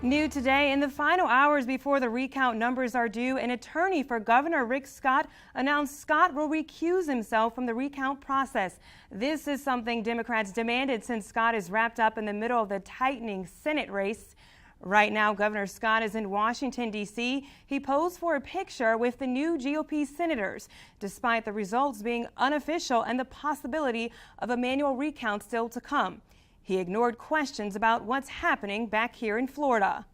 New today, in the final hours before the recount numbers are due, an attorney for Governor Rick Scott announced Scott will recuse himself from the recount process. This is something Democrats demanded since Scott is wrapped up in the middle of the tightening Senate race. Right now, Governor Scott is in Washington, D.C. He posed for a picture with the new GOP senators, despite the results being unofficial and the possibility of a manual recount still to come. He ignored questions about what's happening back here in Florida.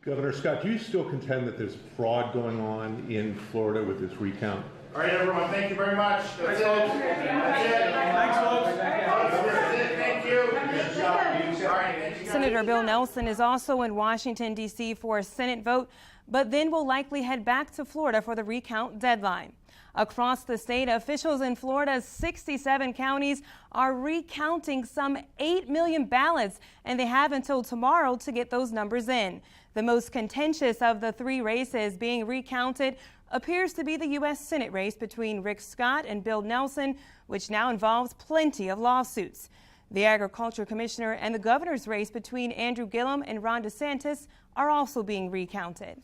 Governor Scott, do you still contend that there's fraud going on in Florida with this recount? All right, everyone, thank you very much. That's it. That's it. Thanks, folks. That's it. Thank you. All right. Senator Bill Nelson is also in Washington, D.C. for a Senate vote, but then will likely head back to Florida for the recount deadline. Across the state, officials in Florida's 67 counties are recounting some 8 million ballots, and they have until tomorrow to get those numbers in. The most contentious of the three races being recounted appears to be the U.S. Senate race between Rick Scott and Bill Nelson, which now involves plenty of lawsuits. The Agriculture Commissioner and the governor's race between Andrew Gillum and Ron DeSantis are also being recounted.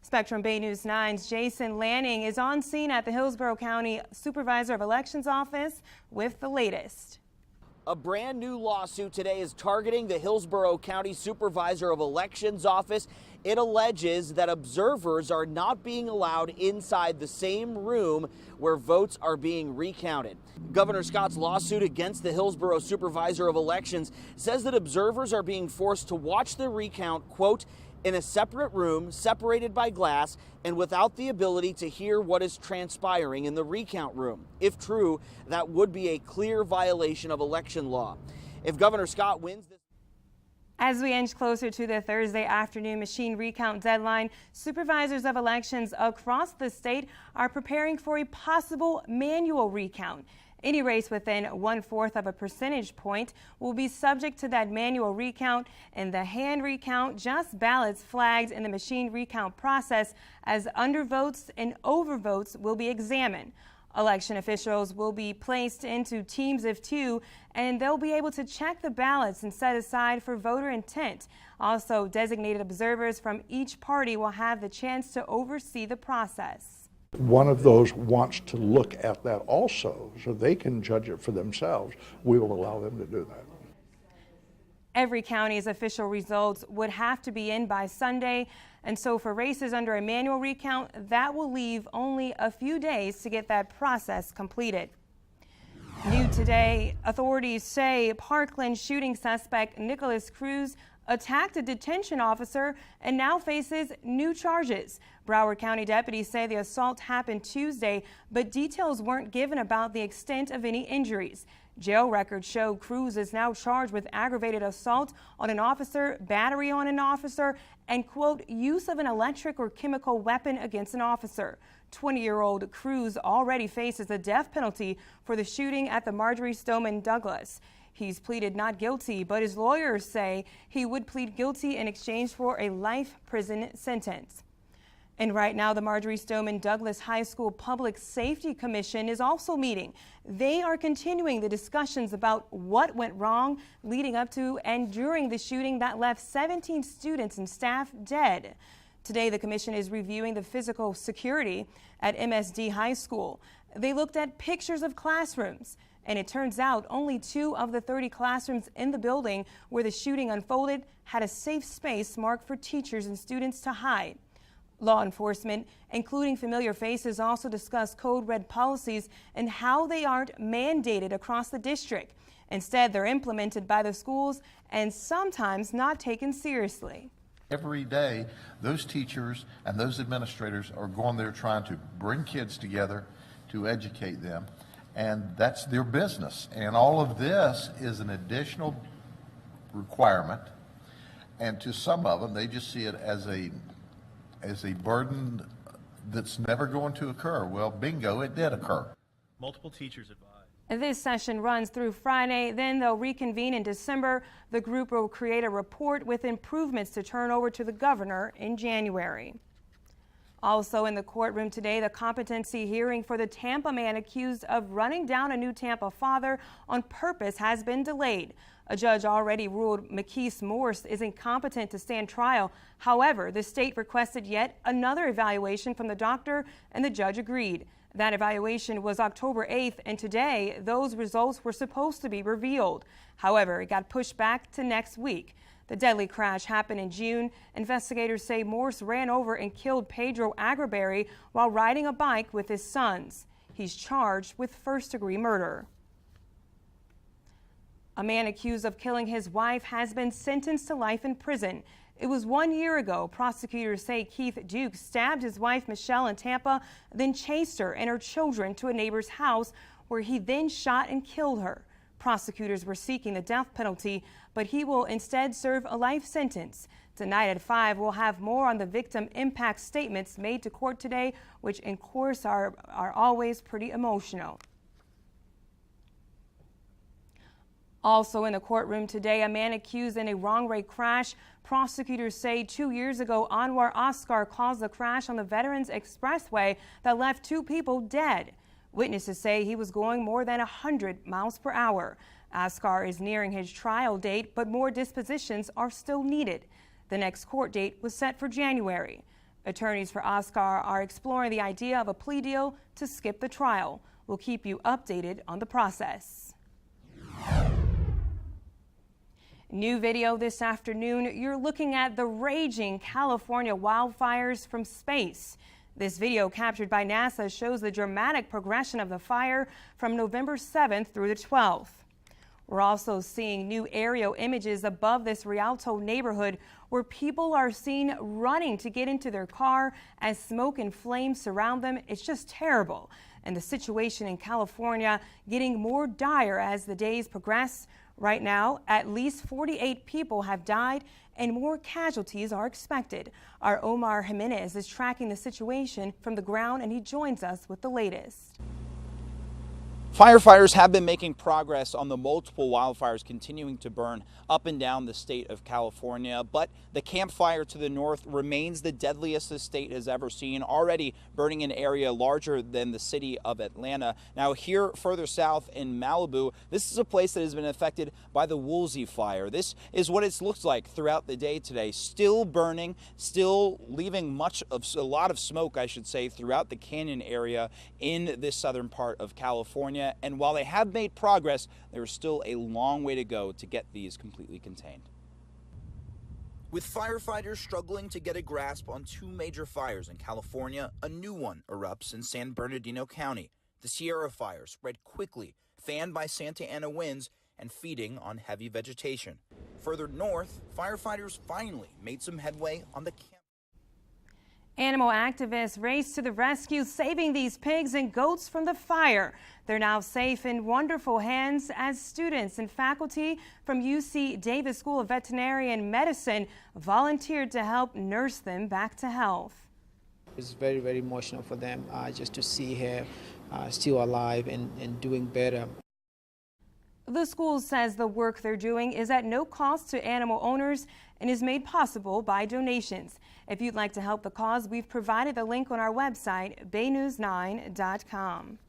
Spectrum Bay News 9's Jason Lanning is on scene at the Hillsborough County Supervisor of Elections office with the latest. A brand new lawsuit today is targeting the Hillsborough County Supervisor of Elections office. It alleges that observers are not being allowed inside the same room where votes are being recounted. Governor Scott's lawsuit against the Hillsborough Supervisor of Elections says that observers are being forced to watch the recount, quote, in a separate room, separated by glass, and without the ability to hear what is transpiring in the recount room. If true, that would be a clear violation of election law. If Governor Scott wins this... As we inch closer to the Thursday afternoon machine recount deadline, supervisors of elections across the state are preparing for a possible manual recount. Any race within 1/4 of a percentage point will be subject to that manual recount, and the hand recount just ballots flagged in the machine recount process, as undervotes and overvotes will be examined. Election officials will be placed into teams of 2, and they'll be able to check the ballots and set aside for voter intent. Also, designated observers from each party will have the chance to oversee the process. One of those wants to look at that also, so they can judge it for themselves. We will allow them to do that. Every county's official results would have to be in by Sunday, and so for races under a manual recount, that will leave only a few days to get that process completed. New today, authorities say Parkland shooting suspect Nicholas Cruz attacked a detention officer and now faces new charges. Broward County deputies say the assault happened Tuesday, but details weren't given about the extent of any injuries. Jail records show Cruz is now charged with aggravated assault on an officer, battery on an officer, and, quote, use of an electric or chemical weapon against an officer. 20-year-old Cruz already faces a death penalty for the shooting at the Marjorie Stoneman Douglas. He's pleaded not guilty, but his lawyers say he would plead guilty in exchange for a life prison sentence. And right now, the Marjorie Stoneman Douglas High School Public Safety Commission is also meeting. They are continuing the discussions about what went wrong leading up to and during the shooting that left 17 students and staff dead. Today, the commission is reviewing the physical security at MSD High School. They looked at pictures of classrooms, and it turns out only 2 of the 30 classrooms in the building where the shooting unfolded had a safe space marked for teachers and students to hide. Law enforcement, including Familiar Faces, also discussed code red policies and how they aren't mandated across the district. Instead, they're implemented by the schools and sometimes not taken seriously. Every day, those teachers and those administrators are going there trying to bring kids together to educate them, and that's their business. And all of this is an additional requirement, and to some of them, they just see it as a burden that's never going to occur. Well, bingo, it did occur. Multiple teachers advised. This session runs through Friday, then they'll reconvene in December. The group will create a report with improvements to turn over to the governor in January. Also in the courtroom today, the competency hearing for the Tampa man accused of running down a new Tampa father on purpose has been delayed. A judge already ruled McKees Morse is incompetent to stand trial. However, the state requested yet another evaluation from the doctor, and the judge agreed. That evaluation was October 8th, and today those results were supposed to be revealed. However, it got pushed back to next week. The deadly crash happened in June. Investigators say Morse ran over and killed Pedro Agriberry while riding a bike with his sons. He's charged with first-degree murder. A man accused of killing his wife has been sentenced to life in prison. It was 1 year ago. Prosecutors say Keith Duke stabbed his wife Michelle in Tampa, then chased her and her children to a neighbor's house where he then shot and killed her. Prosecutors were seeking the death penalty, but he will instead serve a life sentence. Tonight at 5, we'll have more on the victim impact statements made to court today, which in course are always pretty emotional. Also in the courtroom today, a man accused in a wrong-way crash. Prosecutors say 2 years ago, Anwar Oscar caused the crash on the Veterans Expressway that left 2 people dead. Witnesses say he was going more than 100 miles per hour. Oscar is nearing his trial date, but more dispositions are still needed. The next court date was set for January. Attorneys for Oscar are exploring the idea of a plea deal to skip the trial. We'll keep you updated on the process. New video this afternoon. You're looking at the raging California wildfires from space. This video captured by NASA shows the dramatic progression of the fire from November 7th through the 12th. We're also seeing new aerial images above this Rialto neighborhood where people are seen running to get into their car as smoke and flames surround them. It's just terrible. And the situation in California getting more dire as the days progress. Right now, at least 48 people have died and more casualties are expected. Our Omar Jimenez is tracking the situation from the ground, and he joins us with the latest. Firefighters have been making progress on the multiple wildfires continuing to burn up and down the state of California, but the Camp Fire to the north remains the deadliest the state has ever seen, already burning an area larger than the city of Atlanta. Now here further south in Malibu, this is a place that has been affected by the Woolsey Fire. This is what it looks like throughout the day today, still burning, still leaving a lot of smoke, I should say, throughout the canyon area in this southern part of California. And while they have made progress, there is still a long way to go to get these completely contained. With firefighters struggling to get a grasp on 2 major fires in California, a new one erupts in San Bernardino County. The Sierra Fire spread quickly, fanned by Santa Ana winds and feeding on heavy vegetation. Further north, firefighters finally made some headway on the camp. Animal activists raced to the rescue, saving these pigs and goats from the fire. They're now safe in wonderful hands as students and faculty from UC Davis School of Veterinary Medicine volunteered to help nurse them back to health. It's very, very emotional for them just to see her still alive and doing better. The school says the work they're doing is at no cost to animal owners and is made possible by donations. If you'd like to help the cause, we've provided the link on our website, baynews9.com.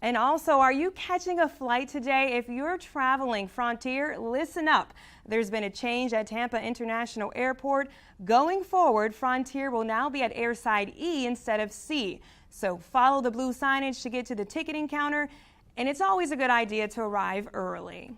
And also, are you catching a flight today? If you're traveling Frontier, listen up. There's been a change at Tampa International Airport. Going forward, Frontier will now be at airside E instead of C. So follow the blue signage to get to the ticketing counter, and it's always a good idea to arrive early.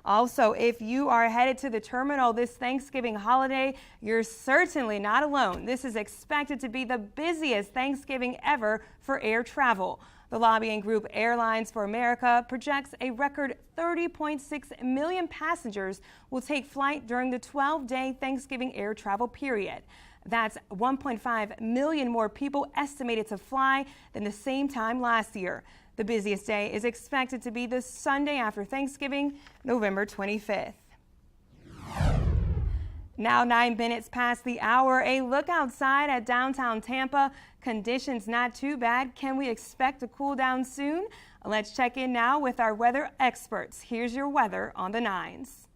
Also, if you are headed to the terminal this Thanksgiving holiday, you're certainly not alone. This is expected to be the busiest Thanksgiving ever for air travel. The lobbying group Airlines for America projects a record 30.6 million passengers will take flight during the 12-day Thanksgiving air travel period. That's 1.5 million more people estimated to fly than the same time last year. The busiest day is expected to be the Sunday after Thanksgiving, November 25th. Now 9 minutes past the hour, a look outside at downtown Tampa. Conditions not too bad. Can we expect a cool down soon? Let's check in now with our weather experts. Here's your weather on the 9s.